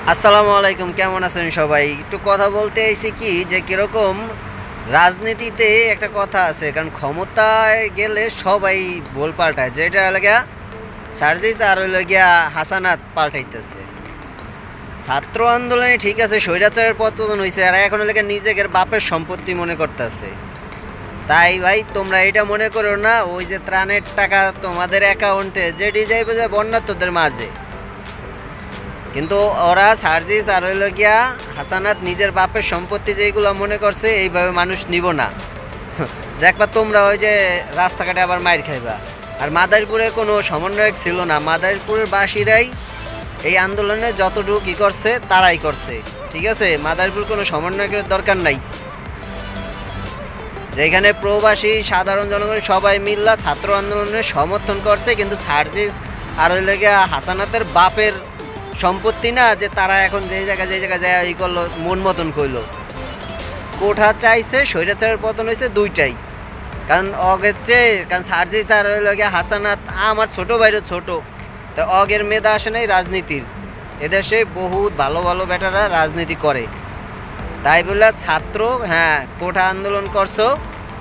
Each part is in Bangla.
আসসালামু আলাইকুম, কেমন আছেন সবাই? একটু কথা বলতে আইছি কি যে কিরকম রাজনীতিতে একটা কথা আছে, কারণ ক্ষমতায় গেলে সবাই ভুল পাল্টায়, যেটা লাগা সার্জিস আর হইল গিয়া হাসানাত পাল্টাইতেছে। ছাত্র আন্দোলনে ঠিক আছে স্বৈরাচারের পতন হয়েছে, আর এখন লেগে নিজেদের বাপের সম্পত্তি মনে করতেছে। তাই ভাই তোমরা এটা মনে করো না ওই যে ত্রাণের টাকা তোমাদের অ্যাকাউন্টে যেটি যাইবে যে বন্যার্থদের মাঝে, কিন্তু ওরা সার্জিস আর হইল গিয়া হাসানাত নিজের বাপের সম্পত্তি যেগুলো মনে করছে এইভাবে মানুষ নিব না। দেখবা তোমরা ওই যে রাস্তাঘাটে আবার মাইর খাইবা। আর মাদারীপুরে কোনো সমন্বয়ক ছিল না, মাদারীপুরের বাসীরাই এই আন্দোলনে যতটুকু কী করছে তারাই করছে, ঠিক আছে? মাদারীপুর কোনো সমন্বয়কের দরকার নাই। যেখানে প্রবাসী সাধারণ জনগণ সবাই মিল্লা ছাত্র আন্দোলনের সমর্থন করছে, কিন্তু সার্জিস আর হইল গিয়া হাসানাতের বাপের সম্পত্তি না যে তারা এখন যেই জায়গায় যায় ই করলো মন মতন কইলো। কোঠা চাইছে, স্বৈরাচারের পতন হয়েছে দুইটাই। কারণ অগের চেয়ে, কারণ সার্জিস আর হইল গিয়া হাসানাত আমার ছোট ভাইরও ছোট, তো অগের মেধা আসে নাই রাজনীতির। এদেশে বহুত ভালো ভালো বেটারা রাজনীতি করে, তাই বলে ছাত্র হ্যাঁ কোঠা আন্দোলন করছো,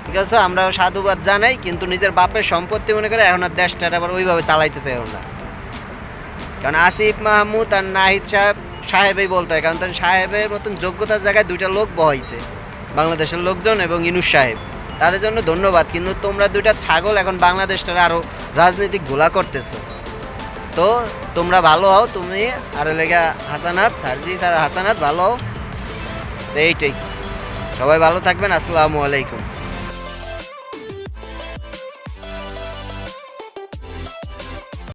ঠিক আছে, আমরাও সাধুবাদ জানাই, কিন্তু নিজের বাপের সম্পত্তি মনে করে এখন আর দেশটা আবার ওইভাবে চালাইতেছে এখন না। কারণ আসিফ মাহমুদ আর নাহিদ সাহেবই বলতে হয়, কারণ তার সাহেবের মতন যোগ্যতার জায়গায় দুইটা লোক বহাইছে, বাংলাদেশের লোকজন এবং ইনুস সাহেব, তাদের জন্য ধন্যবাদ। কিন্তু তোমরা দুইটা ছাগল এখন বাংলাদেশটা আরও রাজনৈতিক ঘোলা করতেছো। তো তোমরা ভালো হও, তুমি আর লেগা হাসানাত সার্জিস আর হাসানাত ভালো হও। তো এইটাই, সবাই ভালো থাকবেন। আসসালামু আলাইকুম।